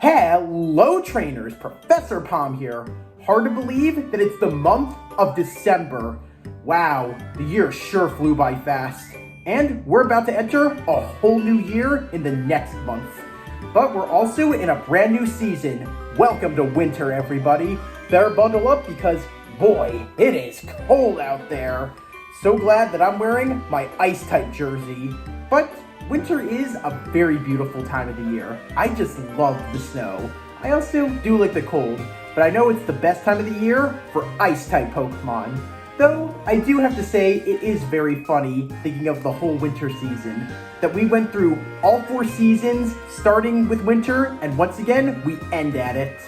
Hello trainers, Professor Palm here. Hard to believe that it's the month of December. Wow, the year sure flew by fast. And we're about to enter a whole new year in the next month. But we're also in a brand new season. Welcome to winter, everybody. Better bundle up because, boy, it is cold out there. So glad that I'm wearing my ice-type jersey. But winter is a very beautiful time of the year. I just love the snow. I also do like the cold, but I know it's the best time of the year for ice-type Pokemon. Though, I do have to say it is very funny thinking of the whole winter season, that we went through all 4 seasons starting with winter, and once again, we end at it.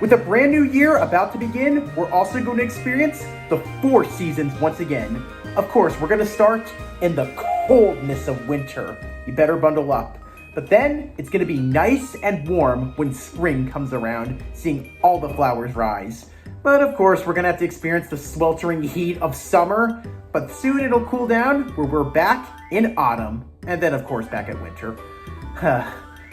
With a brand new year about to begin, we're also going to experience the 4 seasons once again. Of course, we're going to start in the coldness of winter. You better bundle up. But then, it's going to be nice and warm when spring comes around, seeing all the flowers rise. But of course, we're going to have to experience the sweltering heat of summer. But soon it'll cool down where we're back in autumn. And then, of course, back at winter.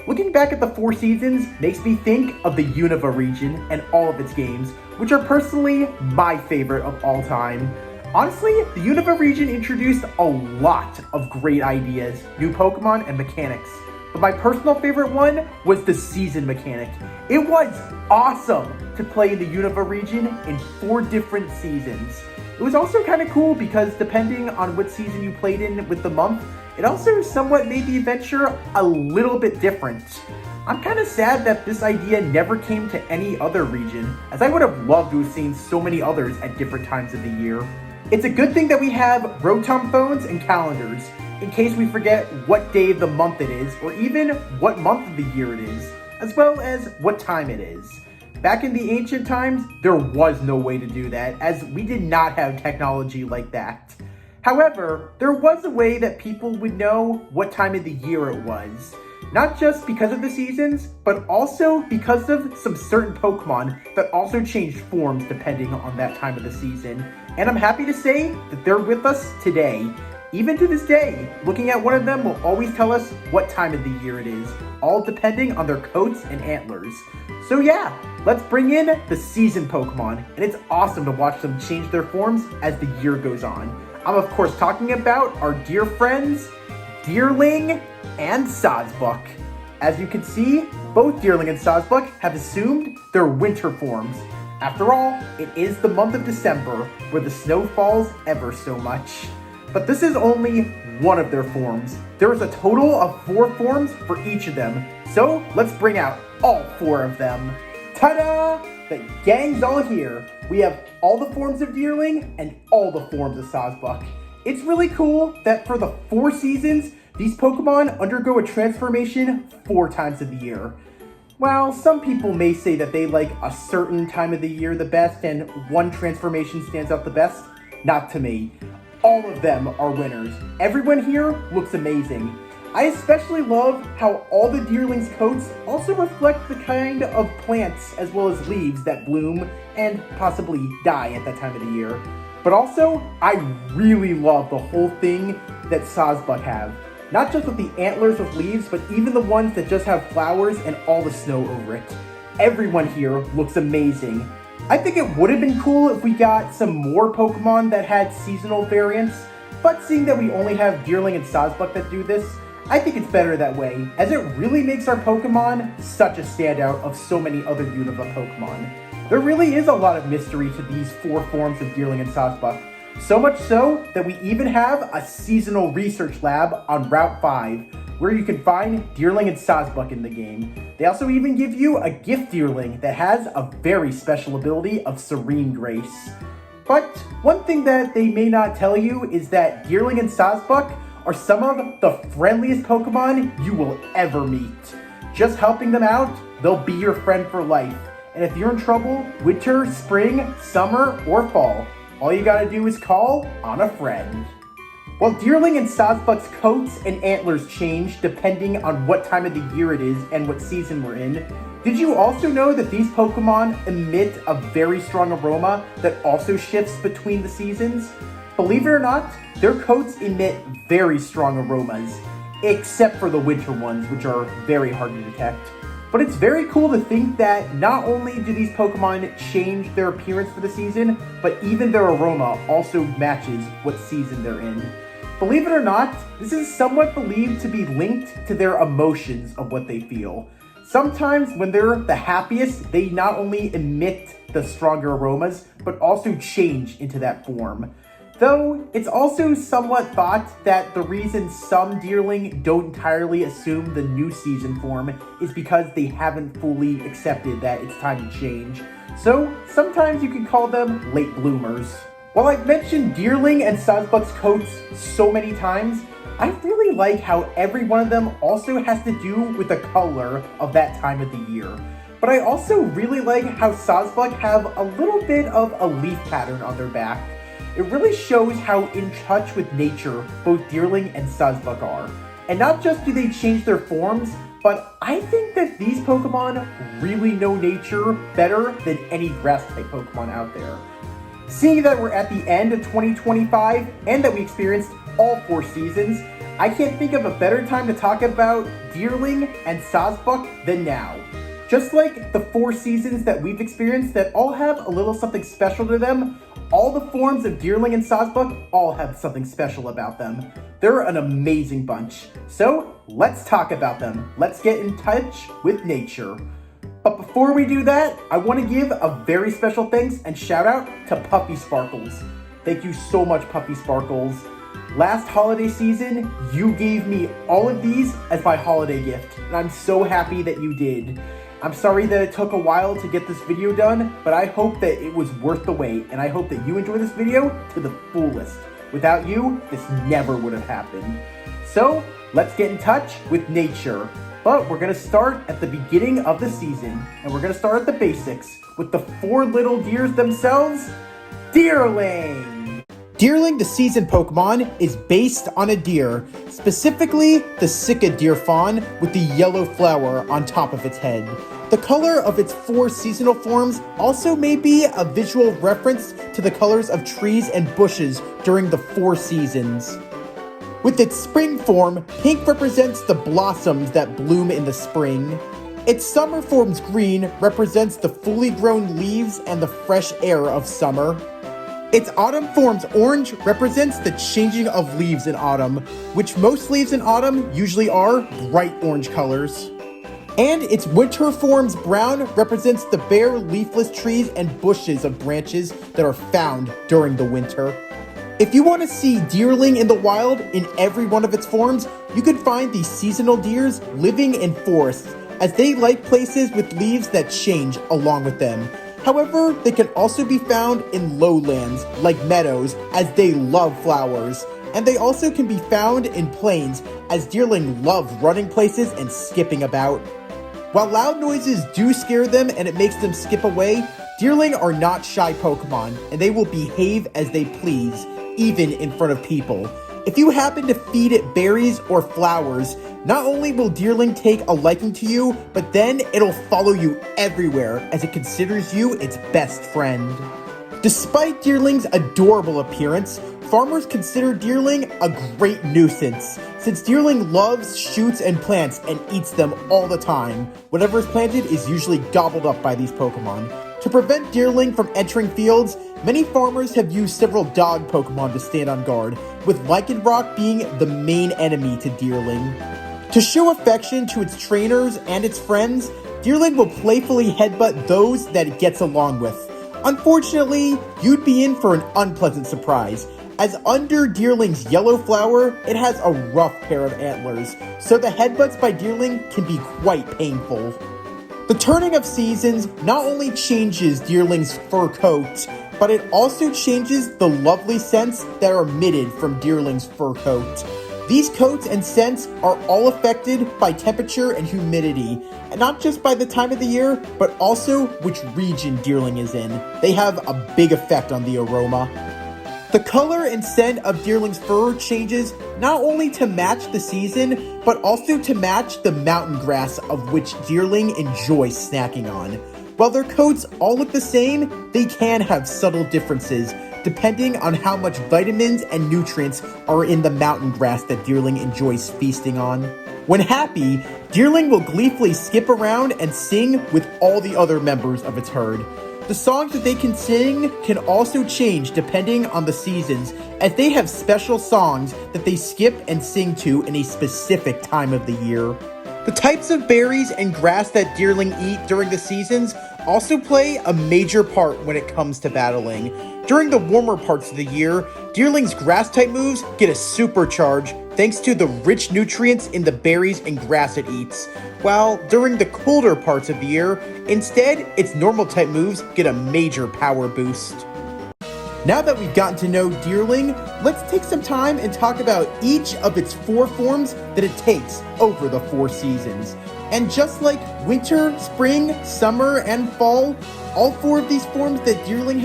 Looking back at the 4 seasons makes me think of the Unova region and all of its games, which are personally my favorite of all time. Honestly, the Unova region introduced a lot of great ideas, new Pokemon, and mechanics. But my personal favorite one was the season mechanic. It was awesome to play the Unova region in 4 different seasons. It was also kind of cool because depending on what season you played in with the month, it also somewhat made the adventure a little bit different. I'm kind of sad that this idea never came to any other region, as I would have loved to have seen so many others at different times of the year. It's a good thing that we have Rotom phones and calendars, in case we forget what day of the month it is, or even what month of the year it is, as well as what time it is. Back in the ancient times, there was no way to do that, as we did not have technology like that. However, there was a way that people would know what time of the year it was. Not just because of the seasons, but also because of some certain Pokemon that also changed forms depending on that time of the season. And I'm happy to say that they're with us today. Even to this day, looking at one of them will always tell us what time of the year it is, all depending on their coats and antlers. So yeah, let's bring in the season Pokemon, and it's awesome to watch them change their forms as the year goes on. I'm of course talking about our dear friends, Deerling and Sawsbuck. As you can see, both Deerling and Sawsbuck have assumed their winter forms. After all, it is the month of December, where the snow falls ever so much. But this is only one of their forms. There is a total of 4 forms for each of them, so let's bring out all 4 of them. Ta-da! The gang's all here. We have all the forms of Deerling and all the forms of Sawsbuck. It's really cool that for the 4 seasons, these Pokemon undergo a transformation 4 times of the year. While some people may say that they like a certain time of the year the best and one transformation stands out the best, not to me. All of them are winners. Everyone here looks amazing. I especially love how all the Deerlings coats also reflect the kind of plants as well as leaves that bloom and possibly die at that time of the year. But also, I really love the whole thing that Sawsbuck have. Not just with the antlers with leaves, but even the ones that just have flowers and all the snow over it. Everyone here looks amazing. I think it would have been cool if we got some more Pokemon that had seasonal variants, but seeing that we only have Deerling and Sawsbuck that do this, I think it's better that way, as it really makes our Pokemon such a standout of so many other Unova Pokemon. There really is a lot of mystery to these 4 forms of Deerling and Sawsbuck. So much so that we even have a seasonal research lab on Route 5, where you can find Deerling and Sawsbuck in the game. They also even give you a gift Deerling that has a very special ability of Serene Grace. But one thing that they may not tell you is that Deerling and Sawsbuck are some of the friendliest Pokemon you will ever meet. Just helping them out, they'll be your friend for life. And if you're in trouble, winter, spring, summer, or fall, all you gotta do is call on a friend. While Deerling and Sawsbuck's coats and antlers change depending on what time of the year it is and what season we're in, did you also know that these Pokemon emit a very strong aroma that also shifts between the seasons? Believe it or not, their coats emit very strong aromas, except for the winter ones, which are very hard to detect. But it's very cool to think that not only do these Pokemon change their appearance for the season, but even their aroma also matches what season they're in. Believe it or not, this is somewhat believed to be linked to their emotions of what they feel. Sometimes when they're the happiest, they not only emit the stronger aromas, but also change into that form. Though, it's also somewhat thought that the reason some Deerling don't entirely assume the new season form is because they haven't fully accepted that it's time to change. So, sometimes you can call them late bloomers. While I've mentioned Deerling and Sawsbuck's coats so many times, I really like how every one of them also has to do with the color of that time of the year. But I also really like how Sawsbuck have a little bit of a leaf pattern on their back. It really shows how in touch with nature both Deerling and Sawsbuck are. And not just do they change their forms, but I think that these Pokemon really know nature better than any grass-type Pokemon out there. Seeing that we're at the end of 2025 and that we experienced all 4 seasons, I can't think of a better time to talk about Deerling and Sawsbuck than now. Just like the 4 seasons that we've experienced that all have a little something special to them, all the forms of Deerling and Sawsbuck all have something special about them. They're an amazing bunch. So let's talk about them. Let's get in touch with nature. But before we do that, I want to give a very special thanks and shout out to Puppy Sparkles. Thank you so much, Puppy Sparkles. Last holiday season, you gave me all of these as my holiday gift, and I'm so happy that you did. I'm sorry that it took a while to get this video done, but I hope that it was worth the wait, and I hope that you enjoy this video to the fullest. Without you, this never would have happened. So, let's get in touch with nature. But we're going to start at the beginning of the season, and we're going to start at the basics with the 4 little deers themselves, Deerling! Deerling, the season Pokemon, is based on a deer, specifically the Sika deer fawn with the yellow flower on top of its head. The color of its 4 seasonal forms also may be a visual reference to the colors of trees and bushes during the 4 seasons. With its spring form, pink represents the blossoms that bloom in the spring. Its summer form's green represents the fully grown leaves and the fresh air of summer. Its autumn form's orange represents the changing of leaves in autumn, which most leaves in autumn usually are bright orange colors. And its winter form's brown represents the bare leafless trees and bushes of branches that are found during the winter. If you want to see Deerling in the wild in every one of its forms, you can find these seasonal deers living in forests, as they like places with leaves that change along with them. However, they can also be found in lowlands, like meadows, as they love flowers. And they also can be found in plains, as Deerling love running places and skipping about. While loud noises do scare them and it makes them skip away, Deerling are not shy Pokemon, and they will behave as they please, even in front of people. If you happen to feed it berries or flowers, not only will Deerling take a liking to you, but then it'll follow you everywhere as it considers you its best friend. Despite Deerling's adorable appearance, farmers consider Deerling a great nuisance, since Deerling loves shoots and plants and eats them all the time. Whatever is planted is usually gobbled up by these Pokemon. To prevent Deerling from entering fields, many farmers have used several dog Pokemon to stand on guard, with Lycanroc being the main enemy to Deerling. To show affection to its trainers and its friends, Deerling will playfully headbutt those that it gets along with. Unfortunately, you'd be in for an unpleasant surprise, as under Deerling's yellow flower, it has a rough pair of antlers, so the headbutts by Deerling can be quite painful. The turning of seasons not only changes Deerling's fur coat, but it also changes the lovely scents that are emitted from Deerling's fur coat. These coats and scents are all affected by temperature and humidity, and not just by the time of the year, but also which region Deerling is in. They have a big effect on the aroma. The color and scent of Deerling's fur changes not only to match the season, but also to match the mountain grass of which Deerling enjoys snacking on. While their coats all look the same, they can have subtle differences, depending on how much vitamins and nutrients are in the mountain grass that Deerling enjoys feasting on. When happy, Deerling will gleefully skip around and sing with all the other members of its herd. The songs that they can sing can also change depending on the seasons, as they have special songs that they skip and sing to in a specific time of the year. The types of berries and grass that Deerling eat during the seasons also play a major part when it comes to battling. During the warmer parts of the year, Deerling's grass-type moves get a supercharge thanks to the rich nutrients in the berries and grass it eats, while during the colder parts of the year, instead, its normal-type moves get a major power boost. Now that we've gotten to know Deerling, let's take some time and talk about each of its 4 forms that it takes over the 4 seasons. And just like winter, spring, summer, and fall, all 4 of these forms that Deerling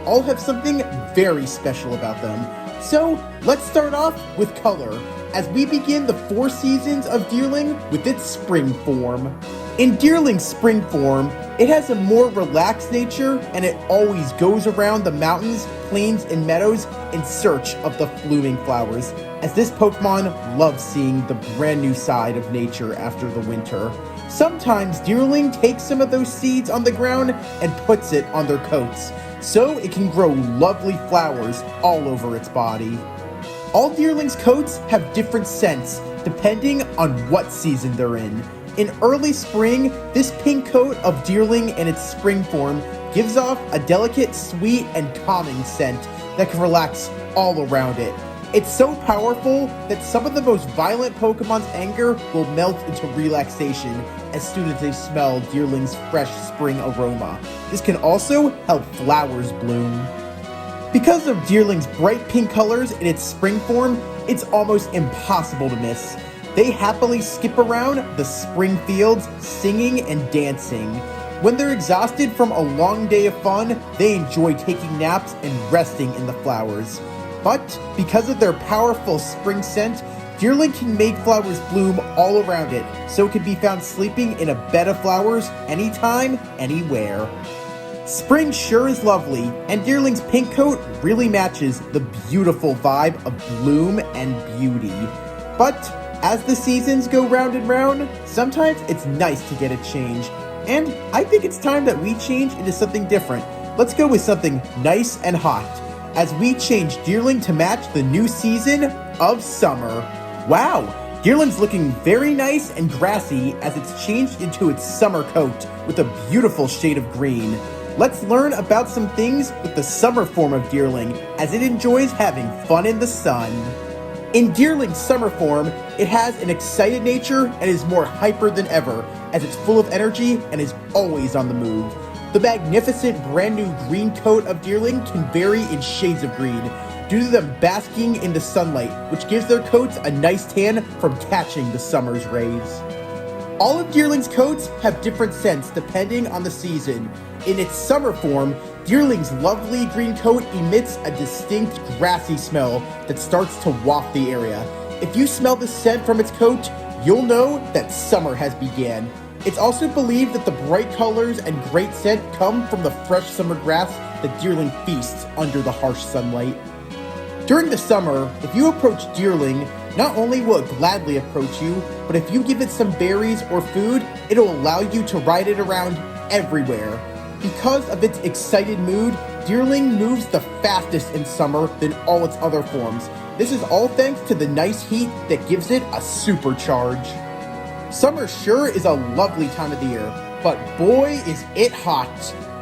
all have something very special about them. So let's start off with color, as we begin the 4 seasons of Deerling with its spring form. In Deerling's spring form, it has a more relaxed nature, and it always goes around the mountains, plains, and meadows in search of the blooming flowers, as this Pokemon loves seeing the brand new side of nature after the winter. Sometimes Deerling takes some of those seeds on the ground and puts it on their coats, so it can grow lovely flowers all over its body. All Deerling's coats have different scents depending on what season they're in. In early spring, this pink coat of Deerling in its spring form gives off a delicate, sweet, and calming scent that can relax all around it. It's so powerful that some of the most violent Pokemon's anger will melt into relaxation as soon as they smell Deerling's fresh spring aroma. This can also help flowers bloom. Because of Deerling's bright pink colors in its spring form, it's almost impossible to miss. They happily skip around the spring fields, singing and dancing. When they're exhausted from a long day of fun, they enjoy taking naps and resting in the flowers. But because of their powerful spring scent, Deerling can make flowers bloom all around it, so it can be found sleeping in a bed of flowers anytime, anywhere. Spring sure is lovely, and Deerling's pink coat really matches the beautiful vibe of bloom and beauty. But as the seasons go round and round, sometimes it's nice to get a change. And I think it's time that we change into something different. Let's go with something nice and hot, as we change Deerling to match the new season of summer. Wow, Deerling's looking very nice and grassy as it's changed into its summer coat with a beautiful shade of green. Let's learn about some things with the summer form of Deerling, as it enjoys having fun in the sun. In Deerling's summer form, it has an excited nature and is more hyper than ever, as it's full of energy and is always on the move. The magnificent brand new green coat of Deerling can vary in shades of green, due to them basking in the sunlight, which gives their coats a nice tan from catching the summer's rays. All of Deerling's coats have different scents depending on the season. In its summer form, Deerling's lovely green coat emits a distinct grassy smell that starts to waft the area. If you smell the scent from its coat, you'll know that summer has began. It's also believed that the bright colors and great scent come from the fresh summer grass that Deerling feasts under the harsh sunlight. During the summer, if you approach Deerling, not only will it gladly approach you, but if you give it some berries or food, it'll allow you to ride it around everywhere. Because of its excited mood, Deerling moves the fastest in summer than all its other forms. This is all thanks to the nice heat that gives it a supercharge. Summer sure is a lovely time of the year, but boy is it hot.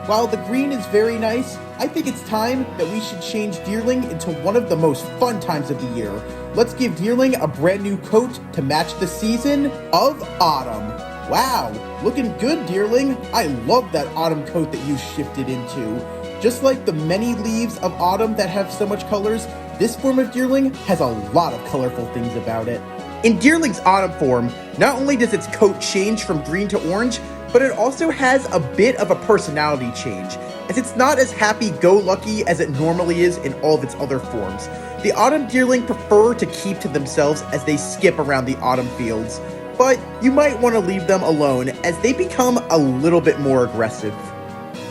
While the green is very nice, I think it's time that we should change Deerling into one of the most fun times of the year. Let's give Deerling a brand new coat to match the season of autumn. Wow, looking good, Deerling. I love that autumn coat that you shifted into. Just like the many leaves of autumn that have so much colors, this form of Deerling has a lot of colorful things about it. In Deerling's autumn form, not only does its coat change from green to orange, but it also has a bit of a personality change, as it's not as happy-go-lucky as it normally is in all of its other forms. The autumn Deerling prefer to keep to themselves as they skip around the autumn fields, but you might want to leave them alone as they become a little bit more aggressive.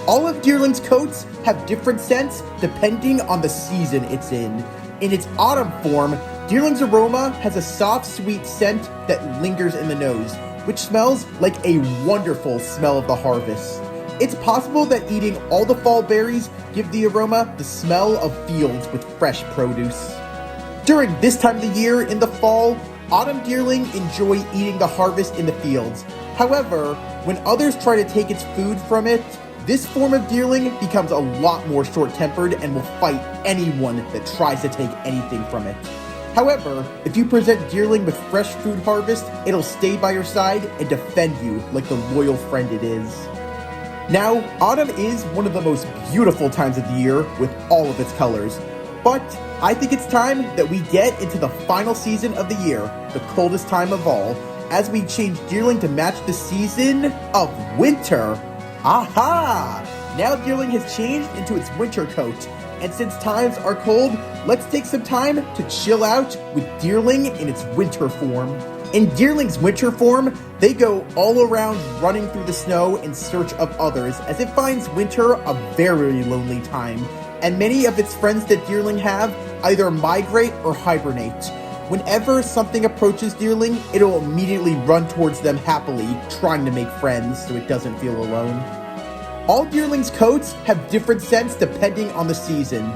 All of Deerling's coats have different scents depending on the season it's in. In its autumn form, Deerling's aroma has a soft, sweet scent that lingers in the nose, which smells like a wonderful smell of the harvest. It's possible that eating all the fall berries give the aroma the smell of fields with fresh produce. During this time of the year in the fall, autumn deerling enjoy eating the harvest in the fields. However, when others try to take its food from it, this form of deerling becomes a lot more short-tempered and will fight anyone that tries to take anything from it. However, if you present deerling with fresh food harvest, it'll stay by your side and defend you like the loyal friend it is. Now, autumn is one of the most beautiful times of the year with all of its colors. But I think it's time that we get into the final season of the year, the coldest time of all, as we change deerling to match the season of winter. Aha! Now deerling has changed into its winter coat. And since times are cold, let's take some time to chill out with deerling in its winter form. In Deerling's winter form, they go all around running through the snow in search of others, as it finds winter a very lonely time, and many of its friends that Deerling have either migrate or hibernate. Whenever something approaches Deerling, it'll immediately run towards them happily, trying to make friends so it doesn't feel alone. All Deerling's coats have different scents depending on the season,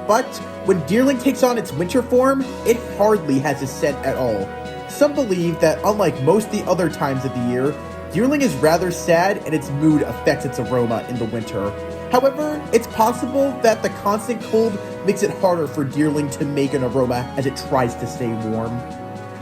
but when Deerling takes on its winter form, it hardly has a scent at all. Some believe that unlike most the other times of the year, Deerling is rather sad and its mood affects its aroma in the winter. However, it's possible that the constant cold makes it harder for Deerling to make an aroma as it tries to stay warm.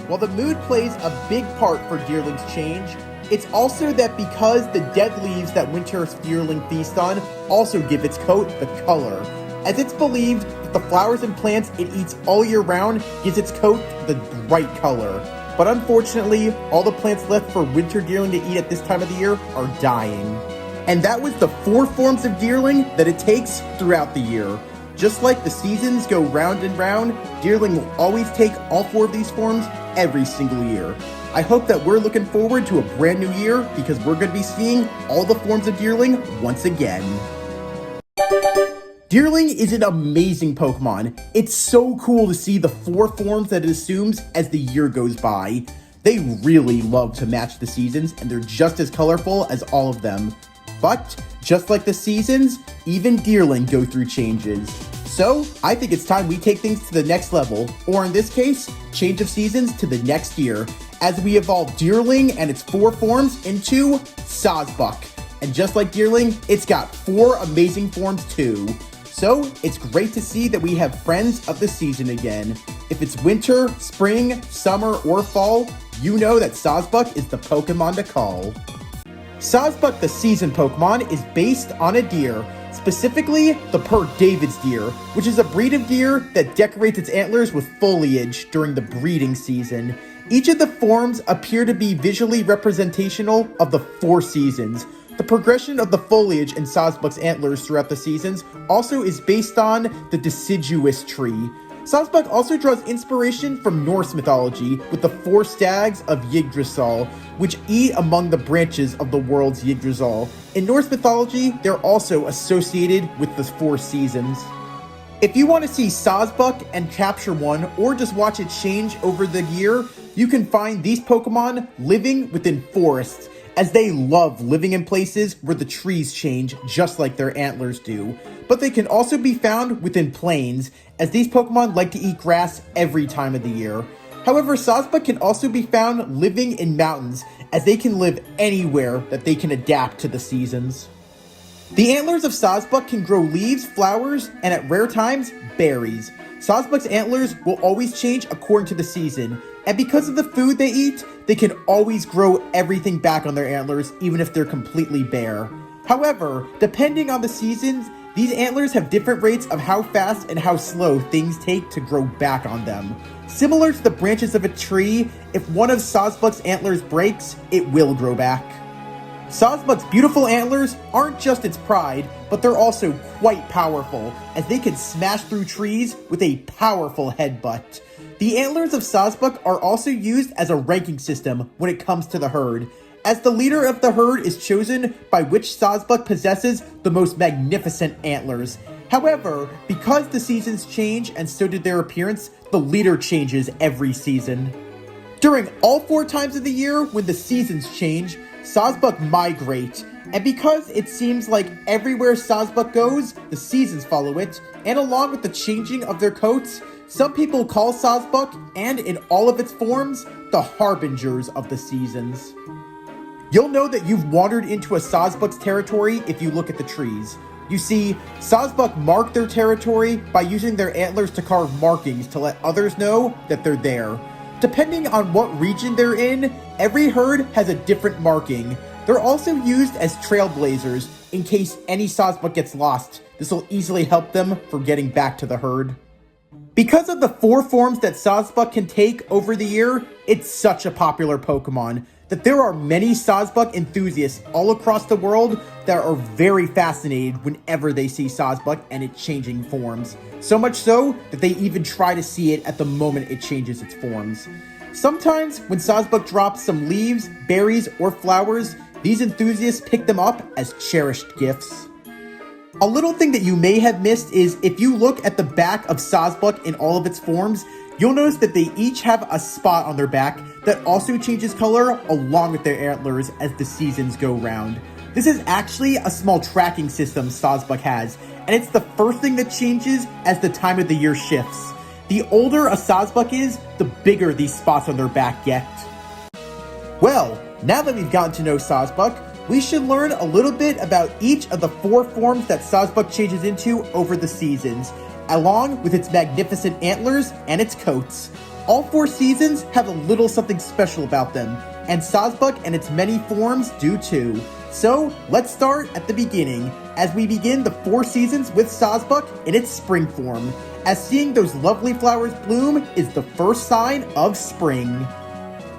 While the mood plays a big part for Deerling's change, it's also that because the dead leaves that winter Deerling feast on also give its coat the color, as it's believed that the flowers and plants it eats all year round gives its coat the bright color. But unfortunately, all the plants left for winter Deerling to eat at this time of the year are dying. And that was the 4 forms of Deerling that it takes throughout the year. Just like the seasons go round and round, Deerling will always take all 4 of these forms every single year. I hope that we're looking forward to a brand new year because we're going to be seeing all the forms of Deerling once again. Deerling is an amazing Pokemon. It's so cool to see the 4 forms that it assumes as the year goes by. They really love to match the seasons, and they're just as colorful as all of them. But, just like the seasons, even Deerling go through changes. So, I think it's time we take things to the next level, or in this case, change of seasons to the next year, as we evolve Deerling and its 4 forms into Sawsbuck. And just like Deerling, it's got 4 amazing forms too. So, it's great to see that we have friends of the season again. If it's winter, spring, summer, or fall, you know that Sawsbuck is the Pokemon to call. Sawsbuck the season Pokemon is based on a deer, specifically the Pert David's deer, which is a breed of deer that decorates its antlers with foliage during the breeding season. Each of the forms appear to be visually representational of the 4 seasons. The progression of the foliage in Sawsbuck's antlers throughout the seasons also is based on the deciduous tree. Sawsbuck also draws inspiration from Norse mythology with the 4 stags of Yggdrasil, which eat among the branches of the world's Yggdrasil. In Norse mythology, they're also associated with the 4 seasons. If you want to see Sawsbuck and capture one, or just watch it change over the year, you can find these Pokemon living within forests, as they love living in places where the trees change just like their antlers do. But they can also be found within plains, as these Pokemon like to eat grass every time of the year. However, Sawsbuck can also be found living in mountains, as they can live anywhere that they can adapt to the seasons. The antlers of Sawsbuck can grow leaves, flowers, and at rare times, berries. Sawsbuck's antlers will always change according to the season, and because of the food they eat, they can always grow everything back on their antlers, even if they're completely bare. However, depending on the seasons, these antlers have different rates of how fast and how slow things take to grow back on them. Similar to the branches of a tree, if one of Sawsbuck's antlers breaks, it will grow back. Sawsbuck's beautiful antlers aren't just its pride, but they're also quite powerful, as they can smash through trees with a powerful headbutt. The antlers of Sawsbuck are also used as a ranking system when it comes to the herd, as the leader of the herd is chosen by which Sawsbuck possesses the most magnificent antlers. However, because the seasons change and so did their appearance, the leader changes every season. During all 4 times of the year when the seasons change, Sawsbuck migrate, and because it seems like everywhere Sawsbuck goes, the seasons follow it, and along with the changing of their coats, some people call Sawsbuck, and in all of its forms, the harbingers of the seasons. You'll know that you've wandered into a Sawsbuck's territory if you look at the trees. You see, Sawsbuck mark their territory by using their antlers to carve markings to let others know that they're there. Depending on what region they're in, every herd has a different marking. They're also used as trailblazers in case any Sawsbuck gets lost. This will easily help them for getting back to the herd. Because of the 4 forms that Sawsbuck can take over the year, it's such a popular Pokemon that there are many Sawsbuck enthusiasts all across the world that are very fascinated whenever they see Sawsbuck and its changing forms. So much so that they even try to see it at the moment it changes its forms. Sometimes when Sawsbuck drops some leaves, berries, or flowers, these enthusiasts pick them up as cherished gifts. A little thing that you may have missed is if you look at the back of Sawsbuck in all of its forms, you'll notice that they each have a spot on their back that also changes color along with their antlers as the seasons go round. This is actually a small tracking system Sawsbuck has, and it's the first thing that changes as the time of the year shifts. The older a Sawsbuck is, the bigger these spots on their back get. Well, now that we've gotten to know Sawsbuck, we should learn a little bit about each of the 4 forms that Sawsbuck changes into over the seasons, along with its magnificent antlers and its coats. All 4 seasons have a little something special about them, and Sawsbuck and its many forms do too. So, let's start at the beginning, as we begin the 4 seasons with Sawsbuck in its spring form, as seeing those lovely flowers bloom is the first sign of spring.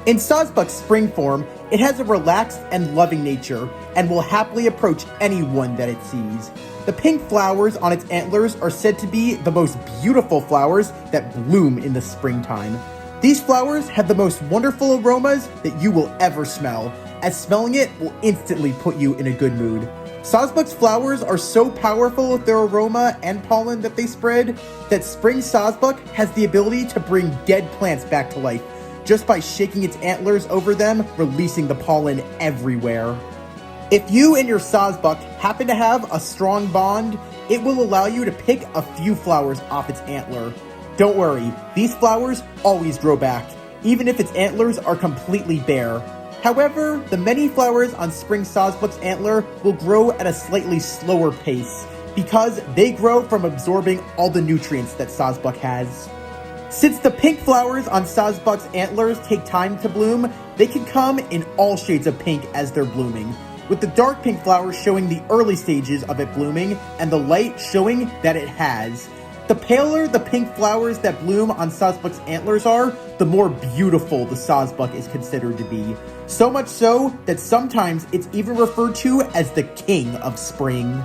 In Sawsbuck's spring form, it has a relaxed and loving nature, and will happily approach anyone that it sees. The pink flowers on its antlers are said to be the most beautiful flowers that bloom in the springtime. These flowers have the most wonderful aromas that you will ever smell, as smelling it will instantly put you in a good mood. Sawsbuck's flowers are so powerful with their aroma and pollen that they spread, that spring Sawsbuck has the ability to bring dead plants back to life, just by shaking its antlers over them, releasing the pollen everywhere. If you and your Sawsbuck happen to have a strong bond, it will allow you to pick a few flowers off its antler. Don't worry, these flowers always grow back, even if its antlers are completely bare. However, the many flowers on spring Sawsbuck's antler will grow at a slightly slower pace, because they grow from absorbing all the nutrients that Sawsbuck has. Since the pink flowers on Sawsbuck's antlers take time to bloom, they can come in all shades of pink as they're blooming, with the dark pink flowers showing the early stages of it blooming and the light showing that it has. The paler the pink flowers that bloom on Sawsbuck's antlers are, the more beautiful the Sawsbuck is considered to be. So much so that sometimes it's even referred to as the king of spring.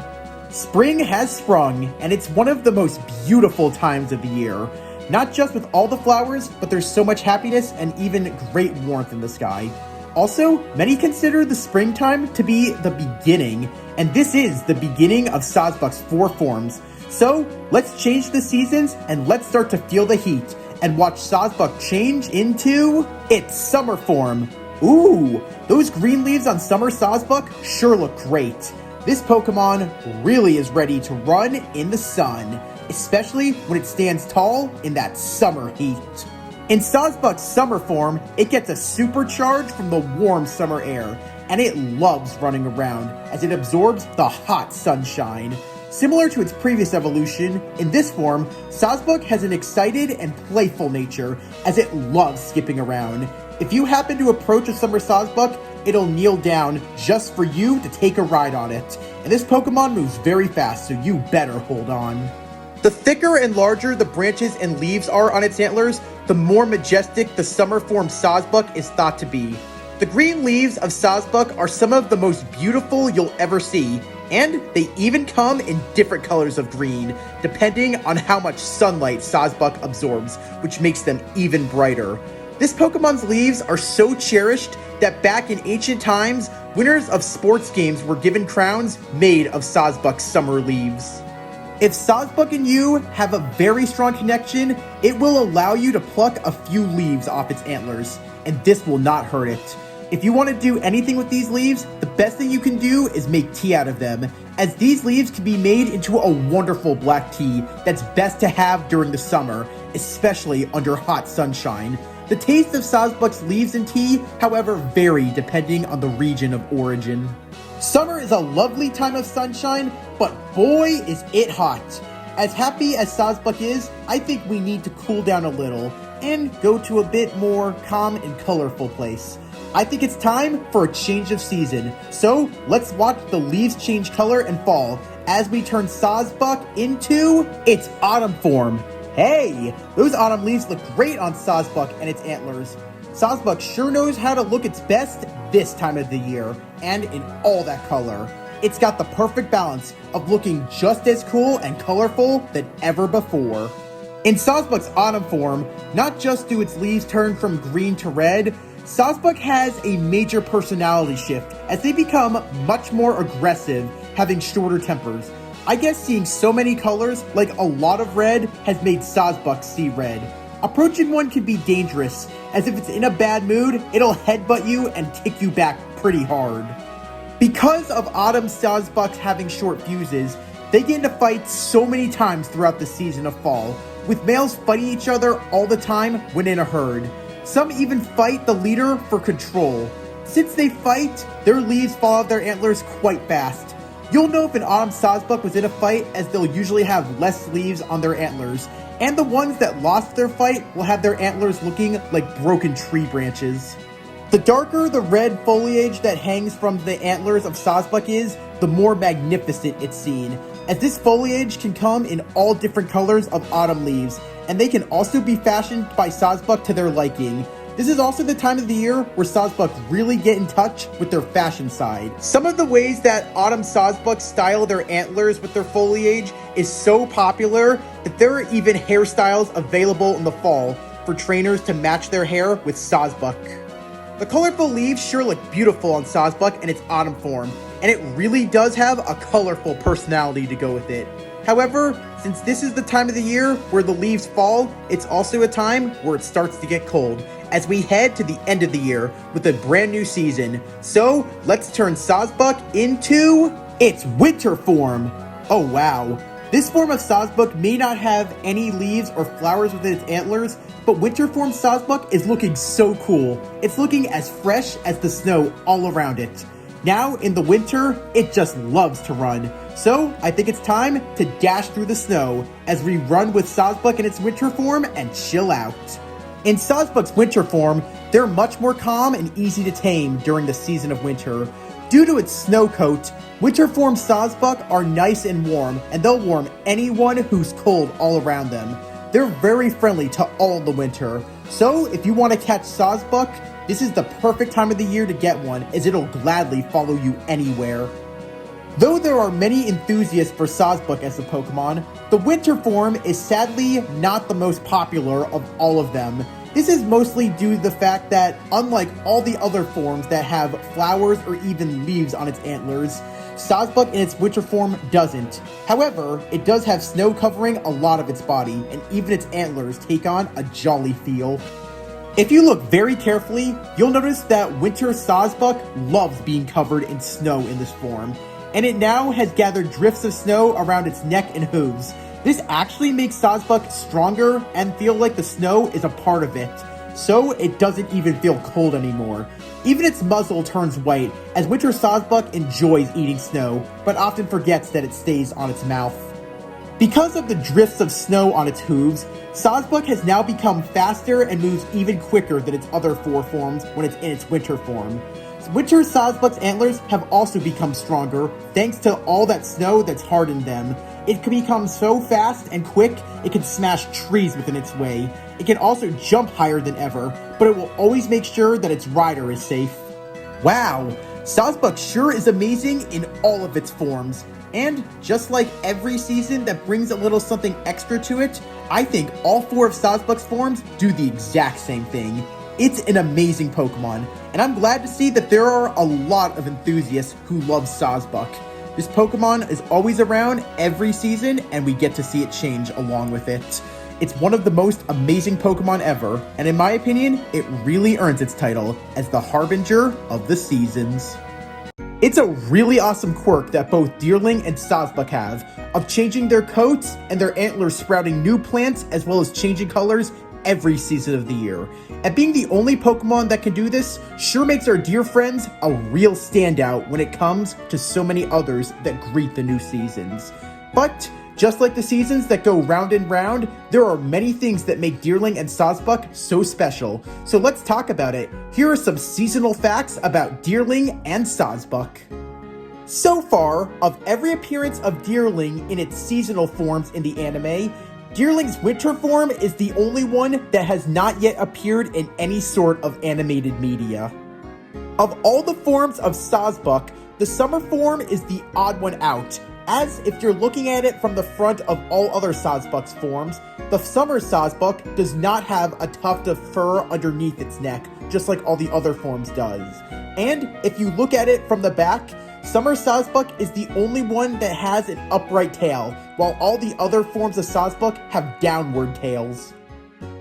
Spring has sprung, and it's one of the most beautiful times of the year. Not just with all the flowers, but there's so much happiness and even great warmth in the sky. Also, many consider the springtime to be the beginning, and this is the beginning of Sawsbuck's 4 forms. So, let's change the seasons and let's start to feel the heat and watch Sawsbuck change into its summer form. Ooh, those green leaves on summer Sawsbuck sure look great. This Pokemon really is ready to run in the sun, especially when it stands tall in that summer heat. In Sawsbuck's summer form, it gets a supercharge from the warm summer air, and it loves running around as it absorbs the hot sunshine. Similar to its previous evolution, in this form, Sawsbuck has an excited and playful nature as it loves skipping around. If you happen to approach a summer Sawsbuck, it'll kneel down just for you to take a ride on it. And this Pokemon moves very fast, so you better hold on. The thicker and larger the branches and leaves are on its antlers, the more majestic the summer form Sawsbuck is thought to be. The green leaves of Sawsbuck are some of the most beautiful you'll ever see, and they even come in different colors of green, depending on how much sunlight Sawsbuck absorbs, which makes them even brighter. This Pokemon's leaves are so cherished that back in ancient times, winners of sports games were given crowns made of Sawsbuck's summer leaves. If Sawsbuck and you have a very strong connection, it will allow you to pluck a few leaves off its antlers, and this will not hurt it. If you want to do anything with these leaves, the best thing you can do is make tea out of them, as these leaves can be made into a wonderful black tea that's best to have during the summer, especially under hot sunshine. The taste of Sawsbuck's leaves and tea, however, vary depending on the region of origin. Summer is a lovely time of sunshine, but boy is it hot. As happy as Sawsbuck is, I think we need to cool down a little and go to a bit more calm and colorful place. I think it's time for a change of season, so let's watch the leaves change color and fall as we turn Sawsbuck into its autumn form. Hey, those autumn leaves look great on Sawsbuck and its antlers. Sawsbuck sure knows how to look its best this time of the year, and in all that color. It's got the perfect balance of looking just as cool and colorful than ever before. In Sawsbuck's autumn form, not just do its leaves turn from green to red, Sawsbuck has a major personality shift as they become much more aggressive, having shorter tempers. I guess seeing so many colors, like a lot of red, has made Sawsbuck see red. Approaching one can be dangerous, as if it's in a bad mood, it'll headbutt you and kick you back pretty hard. Because of autumn Sawsbucks having short fuses, they get into fights so many times throughout the season of fall, with males fighting each other all the time when in a herd. Some even fight the leader for control. Since they fight, their leaves fall off their antlers quite fast. You'll know if an autumn Sawsbuck was in a fight, as they'll usually have less leaves on their antlers, and the ones that lost their fight will have their antlers looking like broken tree branches. The darker the red foliage that hangs from the antlers of Sawsbuck is, the more magnificent it's seen, as this foliage can come in all different colors of autumn leaves, and they can also be fashioned by Sawsbuck to their liking. This is also the time of the year where Sawsbuck really get in touch with their fashion side. Some of the ways that autumn Sawsbucks style their antlers with their foliage is so popular that there are even hairstyles available in the fall for trainers to match their hair with Sawsbuck. The colorful leaves sure look beautiful on Sawsbuck in its autumn form, and it really does have a colorful personality to go with it. However, since this is the time of the year where the leaves fall, it's also a time where it starts to get cold, as we head to the end of the year with a brand new season. So let's turn Sawsbuck into its winter form. Oh wow, this form of Sawsbuck may not have any leaves or flowers within its antlers, but winter form Sawsbuck is looking so cool. It's looking as fresh as the snow all around it. Now in the winter, it just loves to run. So I think it's time to dash through the snow as we run with Sawsbuck in its winter form and chill out. In Sawsbuck's winter form, they're much more calm and easy to tame during the season of winter. Due to its snow coat, winter form Sawsbuck are nice and warm, and they'll warm anyone who's cold all around them. They're very friendly to all in the winter. So if you want to catch Sawsbuck, this is the perfect time of the year to get one, as it'll gladly follow you anywhere. Though there are many enthusiasts for Sawsbuck as a Pokemon, the winter form is sadly not the most popular of all of them. This is mostly due to the fact that, unlike all the other forms that have flowers or even leaves on its antlers, Sawsbuck in its winter form doesn't. However, it does have snow covering a lot of its body, and even its antlers take on a jolly feel. If you look very carefully, you'll notice that winter Sawsbuck loves being covered in snow in this form, and it now has gathered drifts of snow around its neck and hooves. This actually makes Sawsbuck stronger and feel like the snow is a part of it, so it doesn't even feel cold anymore. Even its muzzle turns white, as winter Sawsbuck enjoys eating snow, but often forgets that it stays on its mouth. Because of the drifts of snow on its hooves, Sawsbuck has now become faster and moves even quicker than its other four forms when it's in its winter form. Winter Sawsbuck's antlers have also become stronger thanks to all that snow that's hardened them. It can become so fast and quick, it can smash trees within its way. It can also jump higher than ever, but it will always make sure that its rider is safe. Wow, Sawsbuck sure is amazing in all of its forms. And just like every season that brings a little something extra to it, I think all four of Sawsbuck's forms do the exact same thing. It's an amazing Pokemon, and I'm glad to see that there are a lot of enthusiasts who love Sawsbuck. This Pokemon is always around every season, and we get to see it change along with it. It's one of the most amazing Pokemon ever, and in my opinion, it really earns its title as the harbinger of the seasons. It's a really awesome quirk that both Deerling and Sawsbuck have, of changing their coats and their antlers sprouting new plants as well as changing colors every season of the year. And being the only Pokemon that can do this sure makes our deer friends a real standout when it comes to so many others that greet the new seasons. But just like the seasons that go round and round, there are many things that make Deerling and Sawsbuck so special. So let's talk about it. Here are some seasonal facts about Deerling and Sawsbuck. So far, of every appearance of Deerling in its seasonal forms in the anime, Deerling's winter form is the only one that has not yet appeared in any sort of animated media. Of all the forms of Sawsbuck, the summer form is the odd one out, as if you're looking at it from the front of all other Sawsbuck's forms, the summer Sawsbuck does not have a tuft of fur underneath its neck, just like all the other forms does. And if you look at it from the back, summer Sawsbuck is the only one that has an upright tail, while all the other forms of Sawsbuck have downward tails.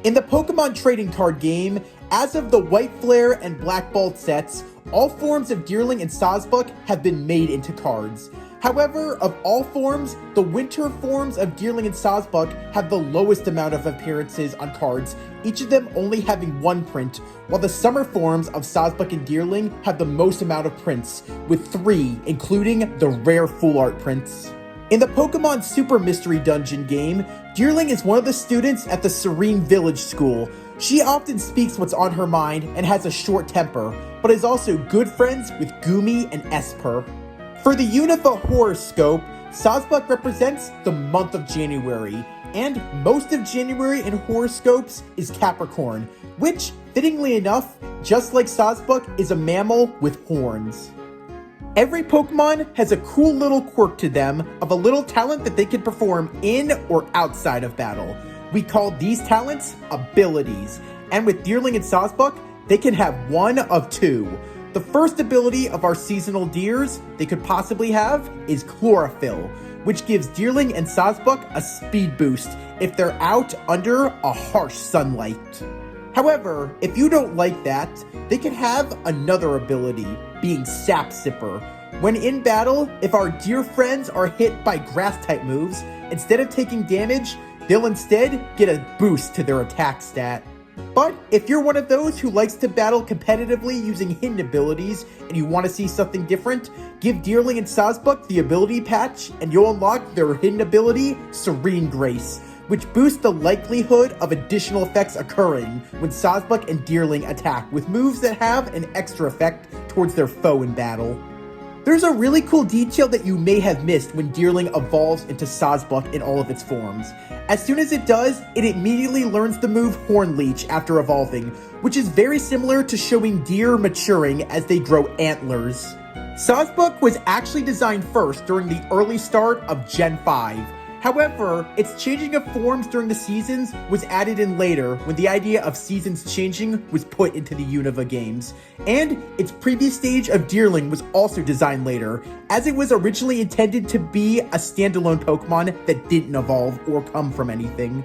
In the Pokemon trading card game, as of the White Flare and Black Bolt sets, all forms of Deerling and Sawsbuck have been made into cards. However, of all forms, the winter forms of Deerling and Sawsbuck have the lowest amount of appearances on cards, each of them only having one print, while the summer forms of Sawsbuck and Deerling have the most amount of prints, with 3, including the rare full art prints. In the Pokemon Super Mystery Dungeon game, Deerling is one of the students at the Serene Village School. She often speaks what's on her mind and has a short temper, but is also good friends with Goomy and Esper. For the Unova horoscope, Sawsbuck represents the month of January, and most of January in horoscopes is Capricorn, which, fittingly enough, just like Sawsbuck, is a mammal with horns. Every Pokemon has a cool little quirk to them of a little talent that they can perform in or outside of battle. We call these talents abilities, and with Deerling and Sawsbuck, they can have one of 2. The first ability of our seasonal deers they could possibly have is Chlorophyll, which gives Deerling and Sawsbuck a speed boost if they're out under a harsh sunlight. However, if you don't like that, they can have another ability, being Sap Sipper. When in battle, if our deer friends are hit by grass-type moves, instead of taking damage, they'll instead get a boost to their attack stat. But if you're one of those who likes to battle competitively using hidden abilities and you want to see something different, give Deerling and Sawsbuck the ability patch and you'll unlock their hidden ability, Serene Grace, which boosts the likelihood of additional effects occurring when Sawsbuck and Deerling attack with moves that have an extra effect towards their foe in battle. There's a really cool detail that you may have missed when Deerling evolves into Sawsbuck in all of its forms. As soon as it does, it immediately learns the move Horn Leech after evolving, which is very similar to showing deer maturing as they grow antlers. Sawsbuck was actually designed first during the early start of Gen 5. However, its changing of forms during the seasons was added in later when the idea of seasons changing was put into the Unova games. And its previous stage of Deerling was also designed later, as it was originally intended to be a standalone Pokemon that didn't evolve or come from anything.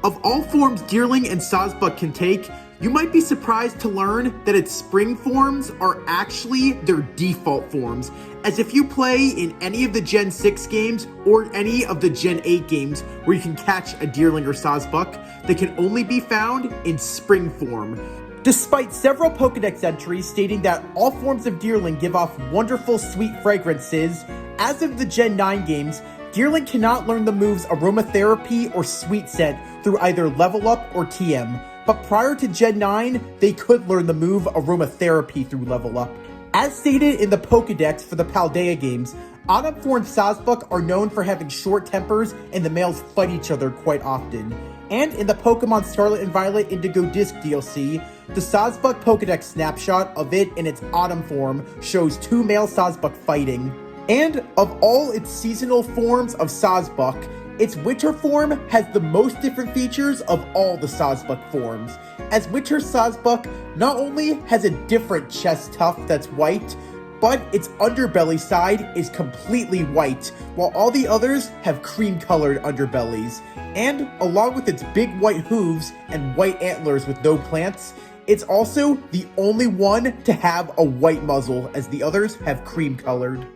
Of all forms Deerling and Sawsbuck can take, you might be surprised to learn that its spring forms are actually their default forms, as if you play in any of the Gen 6 games or any of the Gen 8 games where you can catch a Deerling or Sawsbuck, they can only be found in spring form. Despite several Pokedex entries stating that all forms of Deerling give off wonderful sweet fragrances, as of the Gen 9 games, Deerling cannot learn the moves Aromatherapy or Sweet Scent through either Level Up or TM, but prior to Gen 9, they could learn the move Aromatherapy through Level Up. As stated in the Pokedex for the Paldea games, Autumn forms Sawsbuck are known for having short tempers and the males fight each other quite often. And in the Pokemon Scarlet and Violet Indigo Disc DLC, the Sawsbuck Pokedex snapshot of it in its Autumn form shows 2 male Sawsbuck fighting. And of all its seasonal forms of Sawsbuck, its winter form has the most different features of all the Sawsbuck forms, as winter Sawsbuck not only has a different chest tuft that's white, but its underbelly side is completely white, while all the others have cream-colored underbellies. And along with its big white hooves and white antlers with no plants, it's also the only one to have a white muzzle, as the others have cream-colored.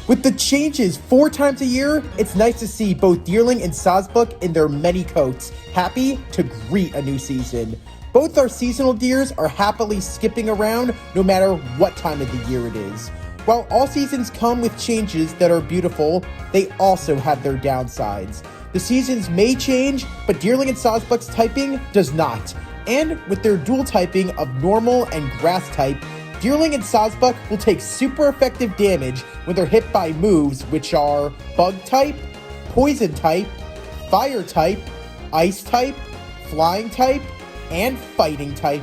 With the changes 4 times a year, it's nice to see both Deerling and Sawsbuck in their many coats, happy to greet a new season. Both our seasonal deers are happily skipping around no matter what time of the year it is. While all seasons come with changes that are beautiful, they also have their downsides. The seasons may change, but Deerling and Sawsbuck's typing does not. And with their dual typing of normal and grass type, Deerling and Sawsbuck will take super effective damage when they're hit by moves which are Bug type, Poison type, Fire type, Ice type, Flying type, and Fighting type.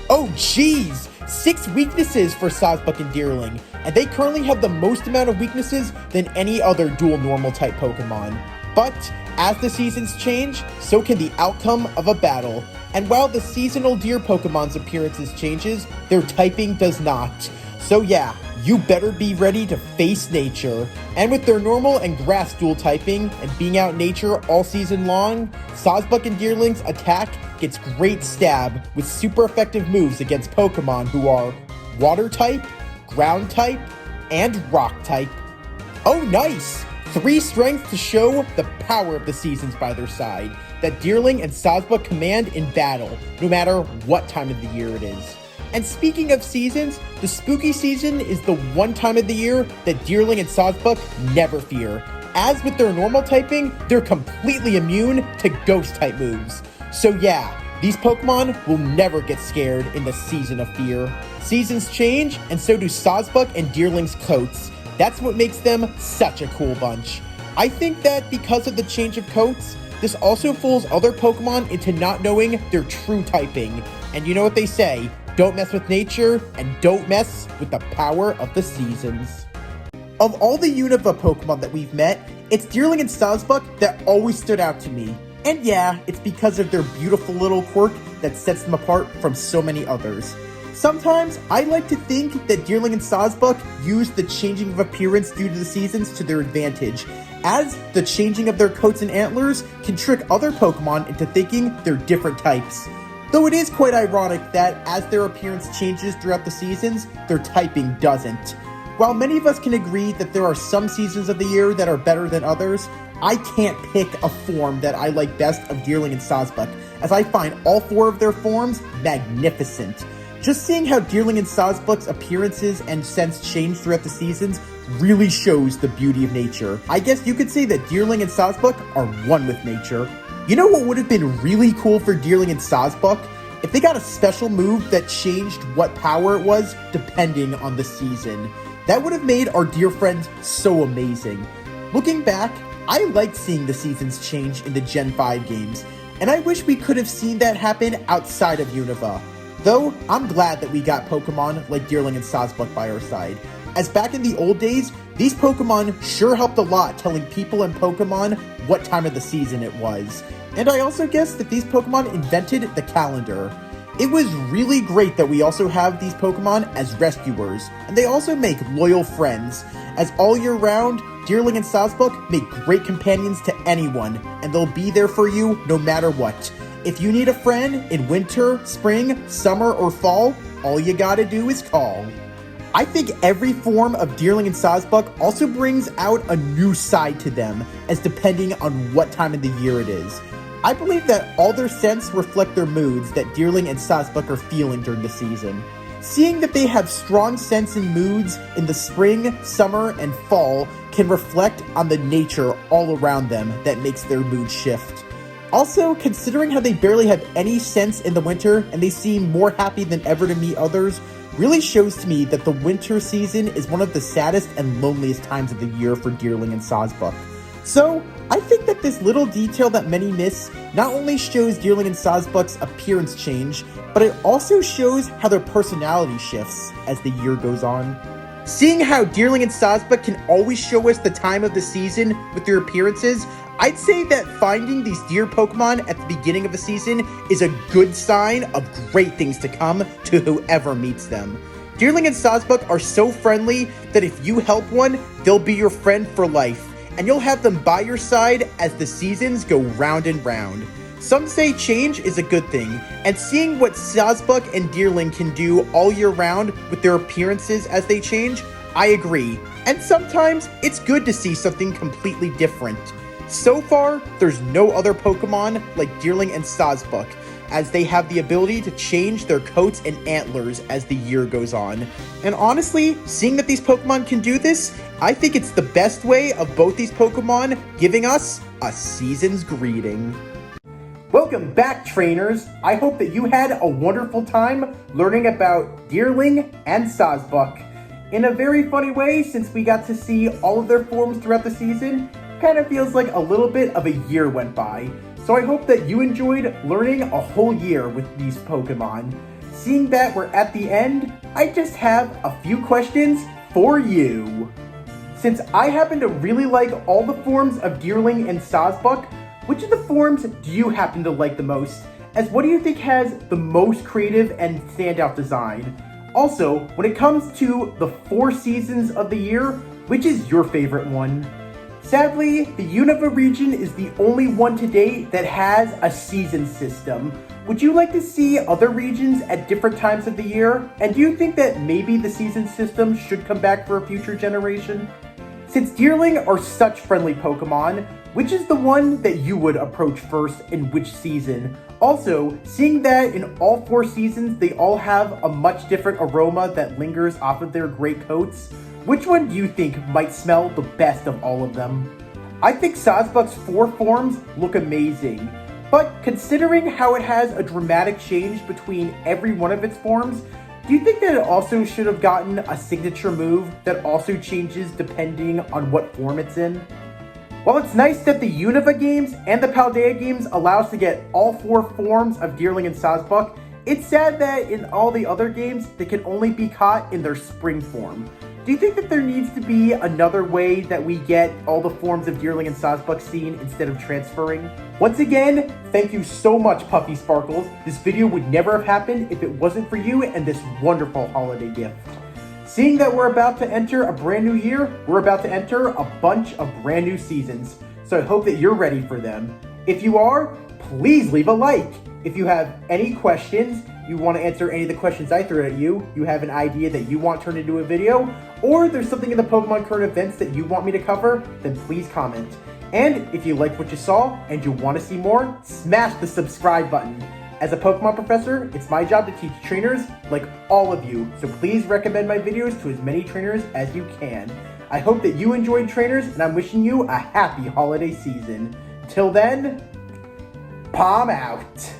Oh geez! 6 weaknesses for Sawsbuck and Deerling, and they currently have the most amount of weaknesses than any other dual normal type Pokemon. But as the seasons change, so can the outcome of a battle. And while the seasonal deer Pokemon's appearances changes, their typing does not. So yeah, you better be ready to face nature. And with their normal and grass dual typing and being out in nature all season long, Sawsbuck and Deerling's attack gets great stab with super effective moves against Pokemon who are water type, ground type, and rock type. Oh nice! 3 strengths to show the power of the seasons by their side that Deerling and Sawsbuck command in battle, no matter what time of the year it is. And speaking of seasons, the spooky season is the one time of the year that Deerling and Sawsbuck never fear. As with their normal typing, they're completely immune to ghost type moves. So yeah, these Pokemon will never get scared in the season of fear. Seasons change, and so do Sawsbuck and Deerling's coats. That's what makes them such a cool bunch. I think that because of the change of coats, this also fools other Pokemon into not knowing their true typing. And you know what they say, don't mess with nature and don't mess with the power of the seasons. Of all the Unova Pokemon that we've met, it's Deerling and Sawsbuck that always stood out to me. And yeah, it's because of their beautiful little quirk that sets them apart from so many others. Sometimes, I like to think that Deerling and Sawsbuck use the changing of appearance due to the seasons to their advantage, as the changing of their coats and antlers can trick other Pokemon into thinking they're different types. Though it is quite ironic that as their appearance changes throughout the seasons, their typing doesn't. While many of us can agree that there are some seasons of the year that are better than others, I can't pick a form that I like best of Deerling and Sawsbuck, as I find all 4 of their forms magnificent. Just seeing how Deerling and Sawsbuck's appearances and scents change throughout the seasons really shows the beauty of nature. I guess you could say that Deerling and Sawsbuck are one with nature. You know what would have been really cool for Deerling and Sawsbuck? If they got a special move that changed what power it was depending on the season. That would have made our deer friends so amazing. Looking back, I liked seeing the seasons change in the Gen 5 games, and I wish we could have seen that happen outside of Unova. Though, I'm glad that we got Pokemon like Deerling and Sawsbuck by our side, as back in the old days, these Pokemon sure helped a lot telling people and Pokemon what time of the season it was. And I also guess that these Pokemon invented the calendar. It was really great that we also have these Pokemon as rescuers, and they also make loyal friends, as all year round, Deerling and Sawsbuck make great companions to anyone, and they'll be there for you no matter what. If you need a friend in winter, spring, summer, or fall, all you gotta do is call. I think every form of Deerling and Sawsbuck also brings out a new side to them, as depending on what time of the year it is. I believe that all their scents reflect their moods that Deerling and Sawsbuck are feeling during the season. Seeing that they have strong scents and moods in the spring, summer, and fall can reflect on the nature all around them that makes their mood shift. Also, considering how they barely have any sense in the winter and they seem more happy than ever to meet others, really shows to me that the winter season is one of the saddest and loneliest times of the year for Deerling and Sawsbuck. So, I think that this little detail that many miss not only shows Deerling and Sawsbuck's appearance change, but it also shows how their personality shifts as the year goes on. Seeing how Deerling and Sawsbuck can always show us the time of the season with their appearances, I'd say that finding these deer Pokemon at the beginning of the season is a good sign of great things to come to whoever meets them. Deerling and Sawsbuck are so friendly that if you help one, they'll be your friend for life, and you'll have them by your side as the seasons go round and round. Some say change is a good thing, and seeing what Sawsbuck and Deerling can do all year round with their appearances as they change, I agree. And sometimes it's good to see something completely different. So far, there's no other Pokemon like Deerling and Sawsbuck, as they have the ability to change their coats and antlers as the year goes on. And honestly, seeing that these Pokemon can do this, I think it's the best way of both these Pokemon giving us a season's greeting. Welcome back, trainers! I hope that you had a wonderful time learning about Deerling and Sawsbuck. In a very funny way, since we got to see all of their forms throughout the season, kind of feels like a little bit of a year went by. So I hope that you enjoyed learning a whole year with these Pokemon. Seeing that we're at the end, I just have a few questions for you. Since I happen to really like all the forms of Deerling and Sawsbuck, which of the forms do you happen to like the most? As what do you think has the most creative and standout design? Also, when it comes to the 4 seasons of the year, which is your favorite one? Sadly, the Unova region is the only one to date that has a season system. Would you like to see other regions at different times of the year? And do you think that maybe the season system should come back for a future generation? Since Deerling are such friendly Pokemon, which is the one that you would approach first in which season? Also, seeing that in all 4 seasons they all have a much different aroma that lingers off of their great coats, which one do you think might smell the best of all of them? I think Sawsbuck's 4 forms look amazing, but considering how it has a dramatic change between every one of its forms, do you think that it also should have gotten a signature move that also changes depending on what form it's in? While it's nice that the Unova games and the Paldea games allow us to get all 4 forms of Deerling and Sawsbuck, it's sad that in all the other games, they can only be caught in their spring form. Do you think that there needs to be another way that we get all the forms of Deerling and Sawsbuck seen instead of transferring? Once again, thank you so much, Puffy Sparkles. This video would never have happened if it wasn't for you and this wonderful holiday gift. Seeing that we're about to enter a brand new year, we're about to enter a bunch of brand new seasons. So I hope that you're ready for them. If you are, please leave a like. If you have any questions, you want to answer any of the questions I threw at you, you have an idea that you want turned into a video, or there's something in the Pokemon current events that you want me to cover, then please comment. And if you liked what you saw and you want to see more, smash the subscribe button. As a Pokemon professor, it's my job to teach trainers like all of you, so please recommend my videos to as many trainers as you can. I hope that you enjoyed, trainers, and I'm wishing you a happy holiday season. Till then, Palm out.